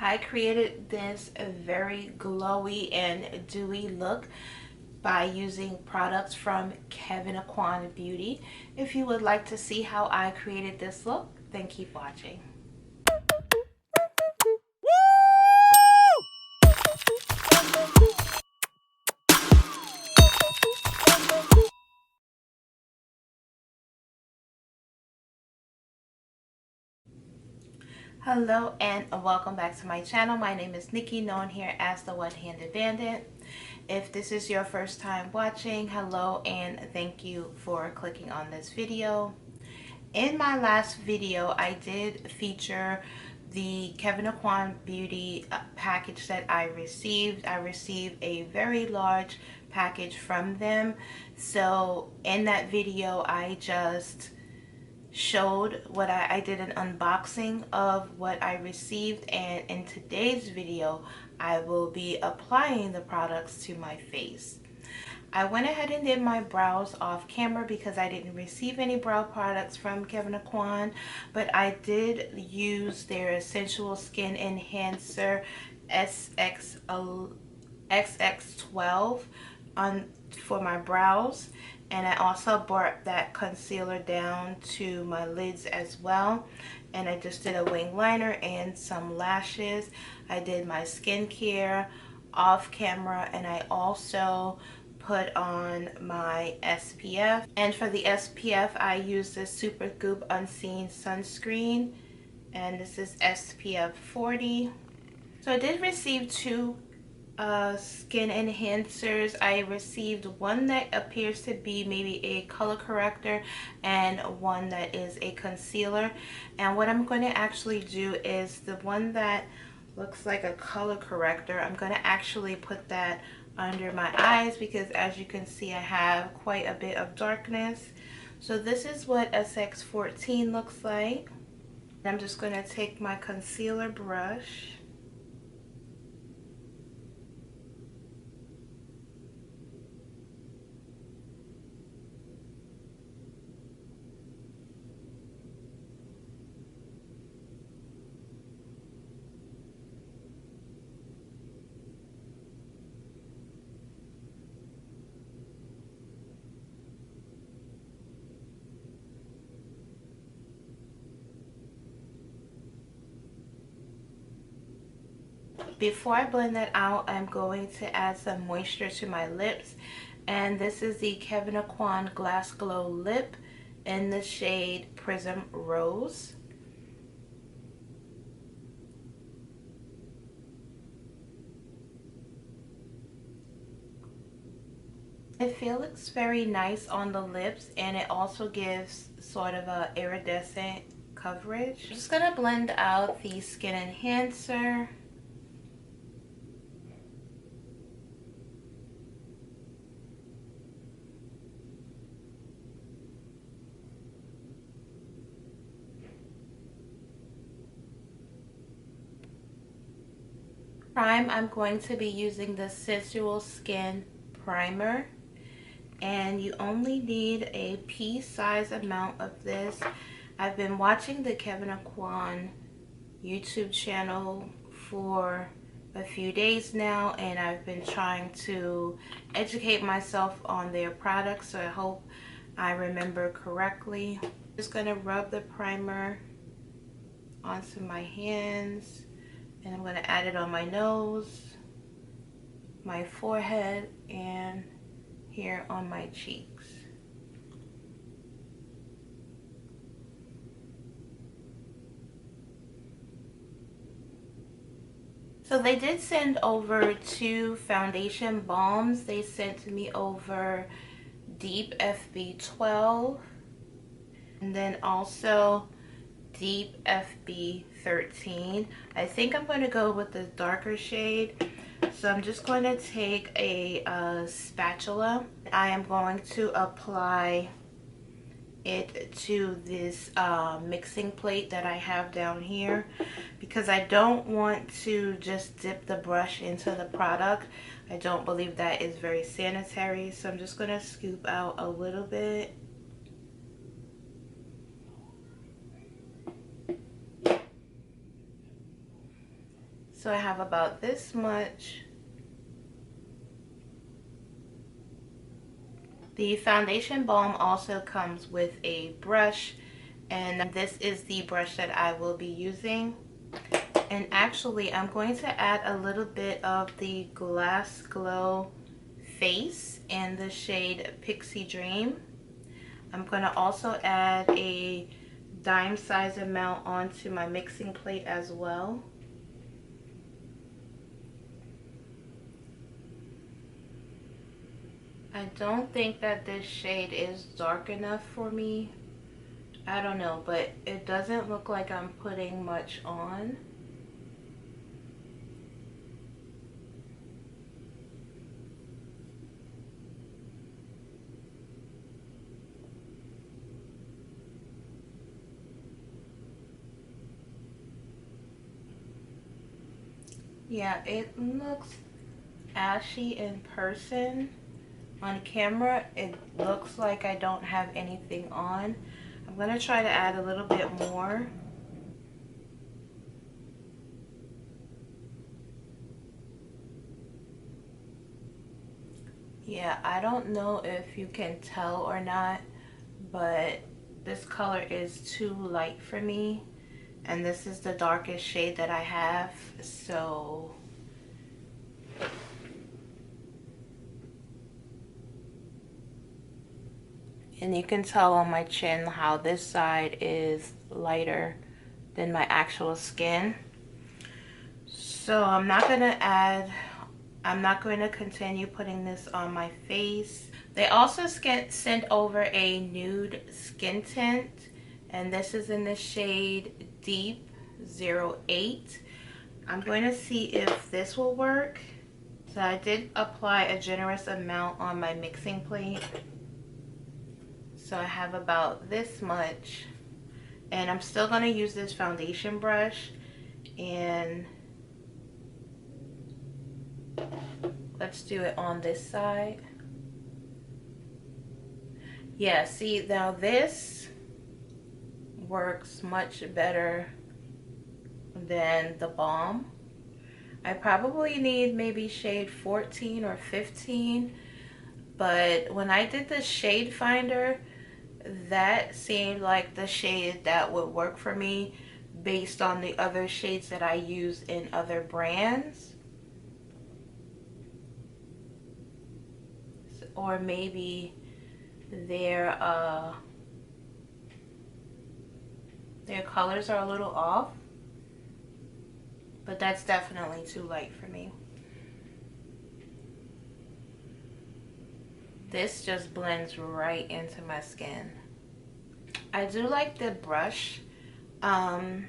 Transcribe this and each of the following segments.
I created this very glowy and dewy look by using products from Kevin Aucoin Beauty. If you would like to see how I created this look, then keep watching. Hello and welcome back to my channel. My name is Nikki, known here as the One-Handed Bandit. If this is your first time watching, hello and thank you for clicking on this video. In my last video, I did feature the Kevin Aucoin Beauty package that I received. I received a very large package from them. So in that video, I just showed what I did an unboxing of what I received, and in today's video I will be applying the products to my face. I went ahead and did my brows off camera because I didn't receive any brow products from Kevin Aucoin, but I did use their Sensual Skin Enhancer XX12 for my brows, and I also brought that concealer down to my lids as well. And I just did a wing liner and some lashes. I did my skincare off camera, and I also put on my SPF. And for the SPF, I used this Supergoop Unseen sunscreen, and this is SPF 40. So I did receive two skin enhancers. I received one that appears to be maybe a color corrector and one that is a concealer. And what I'm going to actually do is the one that looks like a color corrector, I'm going to actually put that under my eyes because, as you can see, I have quite a bit of darkness. So this is what SX14 looks like. I'm just going to take my concealer brush . Before I blend that out, I'm going to add some moisture to my lips, and this is the Kevin Aucoin Glass Glow Lip in the shade Prism Rose. I feel it's very nice on the lips, and it also gives sort of a iridescent coverage. I'm just gonna blend out the skin enhancer. Prime, I'm going to be using the Sensual Skin Primer, and you only need a pea-sized amount of this. I've been watching the Kevin Aucoin YouTube channel for a few days now, and I've been trying to educate myself on their products, so I hope I remember correctly. Just going to rub the primer onto my hands, and I'm going to add it on my nose, my forehead, and here on my cheeks. So they did send over two foundation balms. They sent me over Deep FB12 and then also Deep FB13. I think I'm going to go with the darker shade. So I'm just going to take a spatula. I am going to apply it to this mixing plate that I have down here, because I don't want to just dip the brush into the product. I don't believe that is very sanitary. So I'm just going to scoop out a little bit. So I have about this much. The foundation balm also comes with a brush, and this is the brush that I will be using. And actually, I'm going to add a little bit of the Glass Glow Face in the shade Pixie Dream. I'm going to also add a dime size amount onto my mixing plate as well. I don't think that this shade is dark enough for me. I don't know, but it doesn't look like I'm putting much on. Yeah, it looks ashy in person. On camera, it looks like I don't have anything on. I'm going to try to add a little bit more. Yeah, I don't know if you can tell or not, but this color is too light for me. And this is the darkest shade that I have, so and you can tell on my chin how this side is lighter than my actual skin. So I'm not going to continue putting this on my face. They also sent over a nude skin tint, and this is in the shade Deep 08. I'm going to see if this will work. So I did apply a generous amount on my mixing plate. So I have about this much. And I'm still going to use this foundation brush. And let's do it on this side. Yeah, see, now this works much better than the balm. I probably need maybe shade 14 or 15, but when I did the shade finder, that seemed like the shade that would work for me based on the other shades that I use in other brands. Or maybe their colors are a little off, but that's definitely too light for me. This just blends right into my skin. I do like the brush. And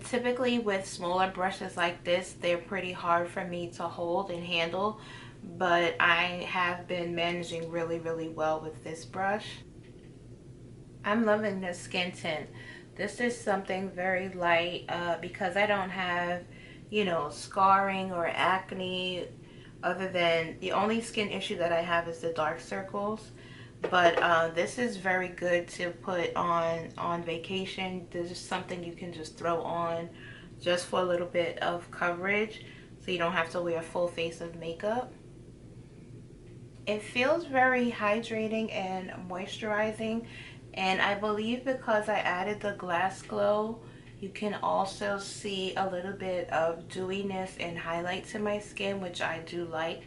typically with smaller brushes like this, they're pretty hard for me to hold and handle, but I have been managing really, really well with this brush. I'm loving this skin tint. This is something very light because I don't have, you know, scarring or acne. Other than the only skin issue that I have is the dark circles. But this is very good to put on vacation. This is something you can just throw on just for a little bit of coverage, so you don't have to wear a full face of makeup. It feels very hydrating and moisturizing, and I believe because I added the Glass Glow, you can also see a little bit of dewiness and highlight to my skin, which I do like.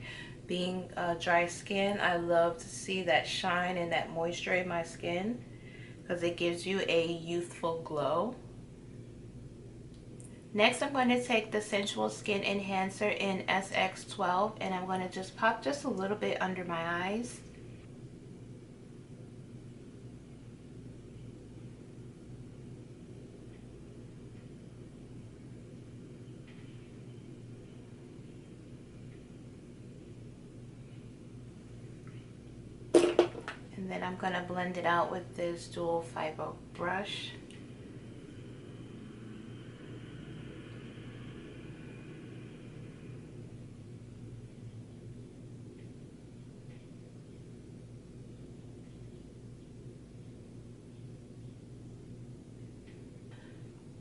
Being dry skin, I love to see that shine and that moisture in my skin because it gives you a youthful glow. Next, I'm going to take the Sensual Skin Enhancer in SX12, and I'm going to just pop just a little bit under my eyes. And then I'm going to blend it out with this dual fiber brush.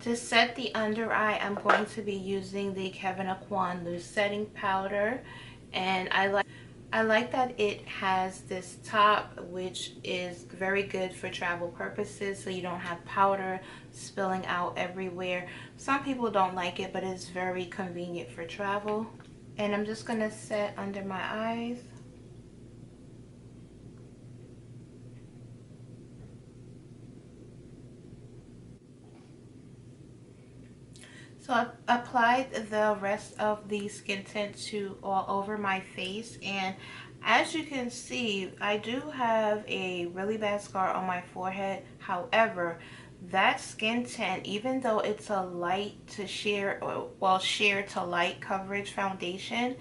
To set the under eye, I'm going to be using the Kevin Aucoin loose setting powder, and I like that it has this top, which is very good for travel purposes, so you don't have powder spilling out everywhere. Some people don't like it, but it's very convenient for travel. And I'm just gonna set under my eyes. So I applied the rest of the skin tint to all over my face, and as you can see, I do have a really bad scar on my forehead. However, that skin tint, even though it's a light to sheer, well, sheer to light coverage foundation,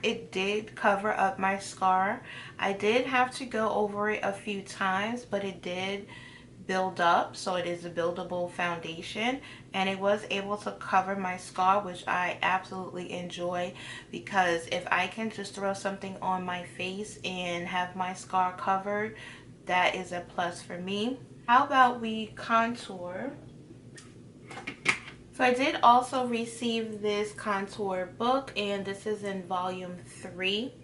it did cover up my scar. I did have to go over it a few times, but it did build up, so it is a buildable foundation, and it was able to cover my scar, which I absolutely enjoy, because if I can just throw something on my face and have my scar covered, that is a plus for me. How about we contour? So I did also receive this contour book, and this is in volume 3.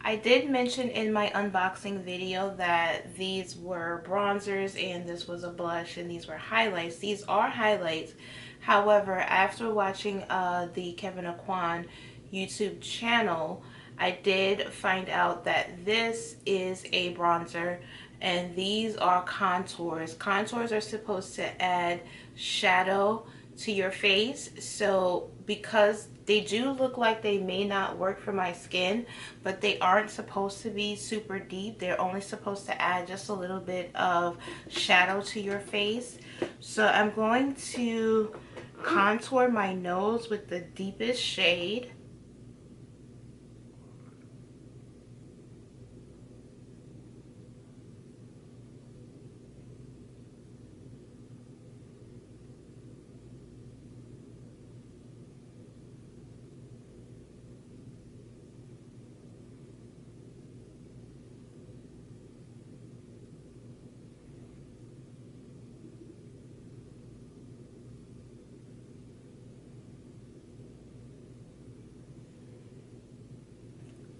I did mention in my unboxing video that these were bronzers and this was a blush and these were highlights. These are highlights. However, after watching the Kevin Aucoin YouTube channel, I did find out that this is a bronzer and these are contours. Contours are supposed to add shadow to your face, so because they do look like they may not work for my skin, but they aren't supposed to be super deep. They're only supposed to add just a little bit of shadow to your face. So I'm going to contour my nose with the deepest shade.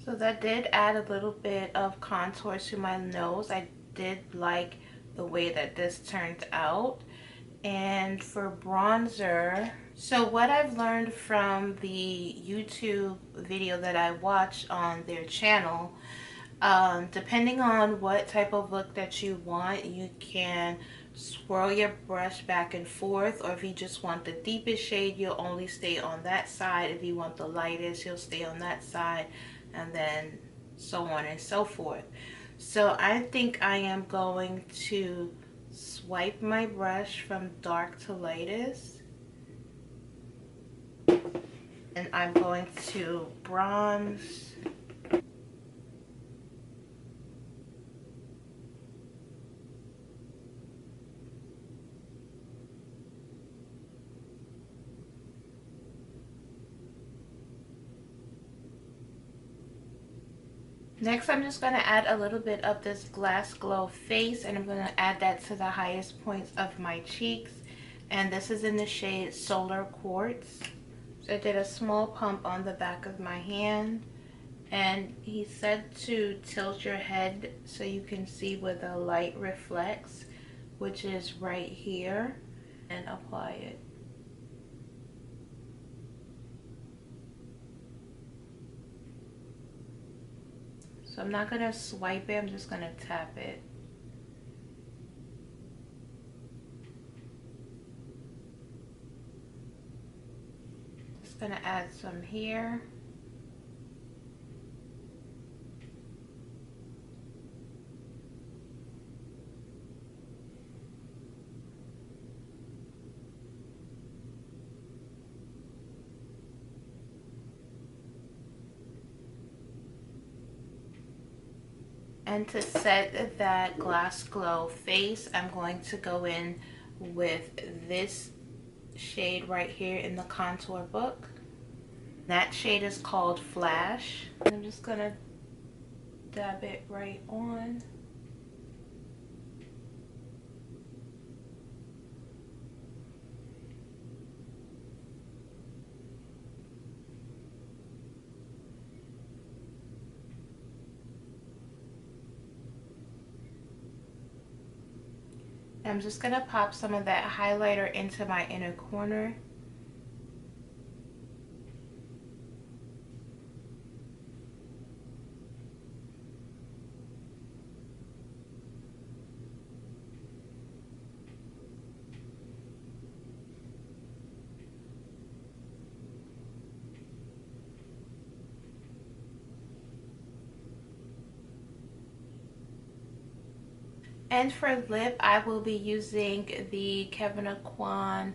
So that did add a little bit of contour to my nose. I did like the way that this turned out. And for bronzer, so what I've learned from the YouTube video that I watched on their channel, depending on what type of look that you want, you can swirl your brush back and forth, or if you just want the deepest shade, you'll only stay on that side. If you want the lightest, you'll stay on that side, and then so on and so forth. So I think I am going to swipe my brush from dark to lightest, and I'm going to bronze. Next, I'm just going to add a little bit of this Glass Glow Face, and I'm going to add that to the highest points of my cheeks. And this is in the shade Solar Quartz. So I did a small pump on the back of my hand. And he said to tilt your head so you can see where the light reflects, which is right here, and apply it. So I'm not going to swipe it, I'm just going to tap it. Just going to add some here. And to set that Glass Glow Face, I'm going to go in with this shade right here in the contour book. That shade is called Flash. And I'm just gonna dab it right on. I'm just going to pop some of that highlighter into my inner corner. And for lip, I will be using the Kevin Aucoin.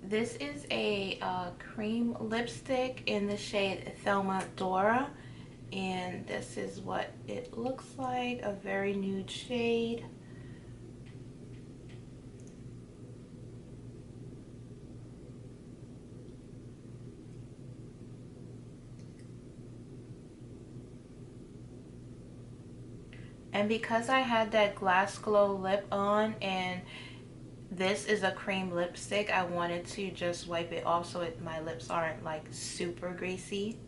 This is a cream lipstick in the shade Thelma Dora. And this is what it looks like, a very nude shade. And because I had that Glass Glow lip on and this is a cream lipstick, I wanted to just wipe it off so my lips aren't like super greasy.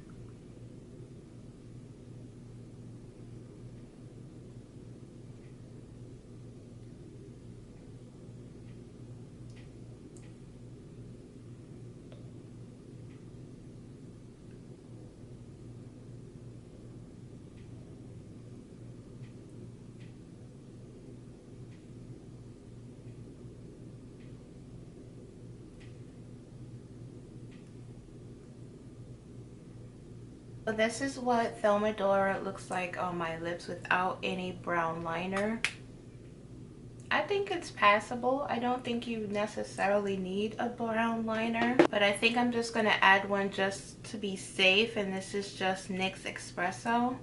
So this is what Thelma Dora looks like on my lips without any brown liner. I think it's passable. I don't think you necessarily need a brown liner, but I think I'm just going to add one just to be safe, and this is just NYX Espresso.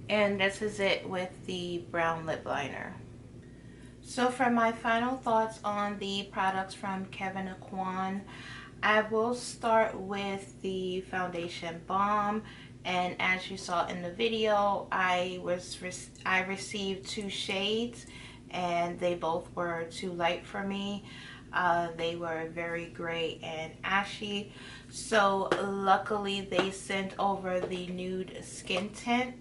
And this is it with the brown lip liner. So for my final thoughts on the products from Kevin Aucoin, I will start with the foundation balm. And as you saw in the video, I received 2 shades and they both were too light for me. They were very gray and ashy. So luckily they sent over the nude skin tint,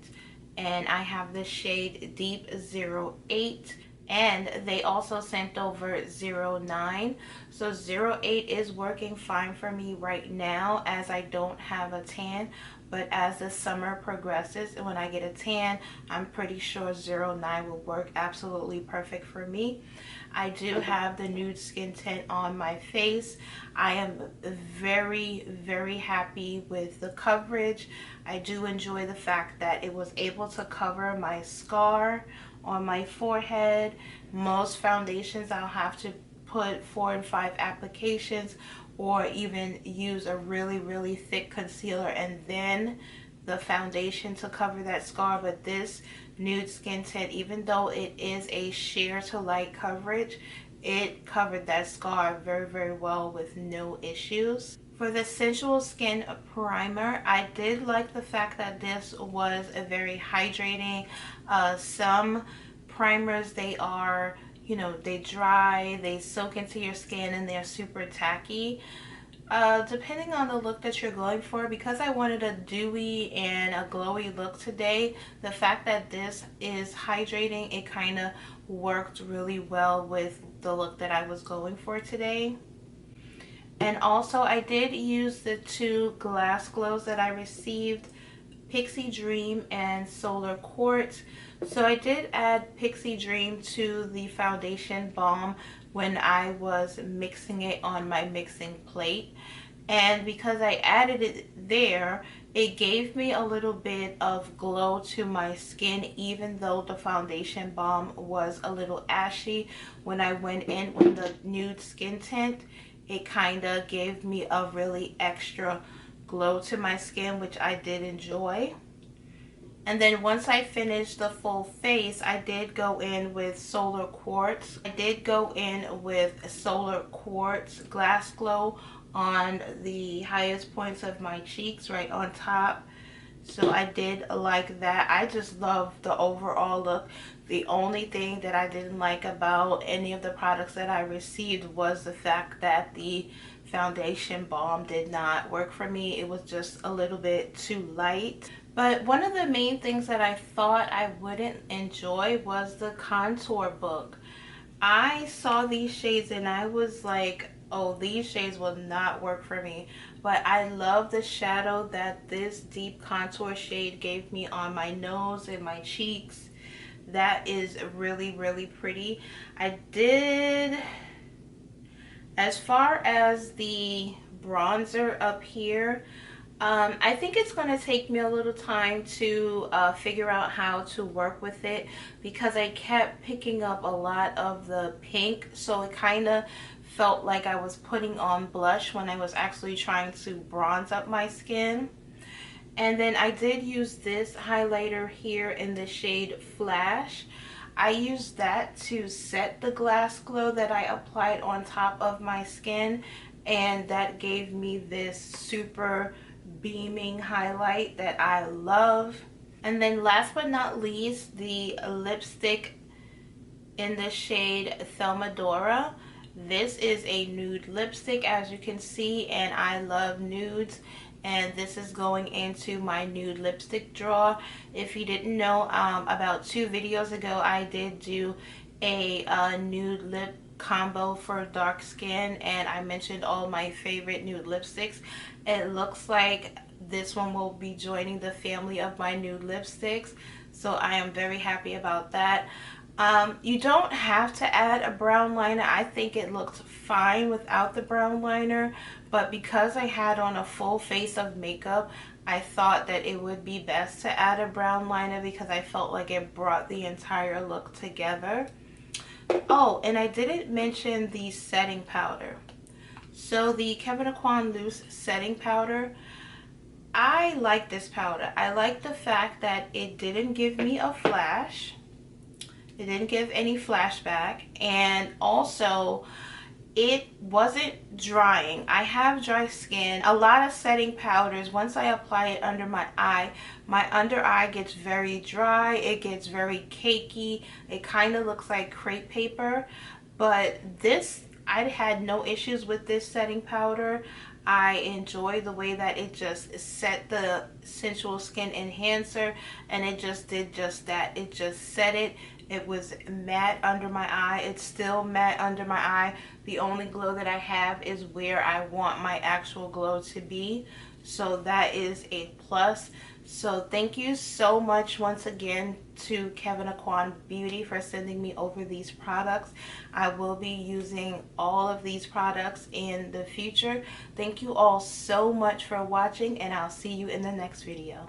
and I have the shade Deep 08, and they also sent over 09. So 08 is working fine for me right now as I don't have a tan, but as the summer progresses and when I get a tan, I'm pretty sure 09 will work absolutely perfect for me. I do have the nude skin tint on my face. I am very, very happy with the coverage. I do enjoy the fact that it was able to cover my scar on my forehead. Most foundations I'll have to put 4 and 5 applications or even use a really, really thick concealer and then the foundation to cover that scar. But this nude skin tint, even though it is a sheer to light coverage, it covered that scar very, very well with no issues. For the Sensual Skin Primer, I did like the fact that this was a very hydrating. Some primers, they are, you know, they dry, they soak into your skin, and they're super tacky. Depending on the look that you're going for, because I wanted a dewy and a glowy look today, the fact that this is hydrating, it kind of worked really well with the look that I was going for today. And also I did use the 2 glass glows that I received, Pixie Dream and Solar Quartz. So I did add Pixie Dream to the foundation balm when I was mixing it on my mixing plate. And because I added it there, it gave me a little bit of glow to my skin, even though the foundation balm was a little ashy. When I went in with the nude skin tint, it kind of gave me a really extra glow to my skin, which I did enjoy. And then once I finished the full face, I did go in with Solar Quartz. I did go in with Solar Quartz Glass Glow on the highest points of my cheeks, right on top. So I did like that. I just love the overall look. The only thing that I didn't like about any of the products that I received was the fact that the foundation balm did not work for me. It was just a little bit too light. But one of the main things that I thought I wouldn't enjoy was the contour book. I saw these shades and I was like, oh, these shades will not work for me. But I love the shadow that this deep contour shade gave me on my nose and my cheeks. That is really, really pretty. I did, as far as the bronzer up here, I think it's going to take me a little time to figure out how to work with it, because I kept picking up a lot of the pink, so it kind of felt like I was putting on blush when I was actually trying to bronze up my skin. And then I did use this highlighter here in the shade Flash. I used that to set the glass glow that I applied on top of my skin, and that gave me this super beaming highlight that I love. And then last but not least, the lipstick in the shade Thelmadora. This is a nude lipstick, as you can see, and I love nudes, and this is going into my nude lipstick drawer. If you didn't know, about 2 videos ago I did do a nude lip combo for dark skin, and I mentioned all my favorite nude lipsticks. It looks like this one will be joining the family of my nude lipsticks, so I am very happy about that. You don't have to add a brown liner. I think it looked fine without the brown liner, but because I had on a full face of makeup, I thought that it would be best to add a brown liner because I felt like it brought the entire look together. Oh, and I didn't mention the setting powder. So the Kevin Aucoin Loose Setting Powder, I like this powder. I like the fact that it didn't give me a flash. It didn't give any flashback, and also it wasn't drying. I have dry skin. A lot of setting powders, once I apply it under my under eye gets very dry. It gets very cakey. It kind of looks like crepe paper. But this, I had no issues with this setting powder. I enjoy the way that it just set the Sensual Skin Enhancer, and it just did just that. It just set it. It was matte under my eye. It's still matte under my eye. The only glow that I have is where I want my actual glow to be. So that is a plus. So thank you so much once again to Kevin Aucoin Beauty for sending me over these products. I will be using all of these products in the future. Thank you all so much for watching, and I'll see you in the next video.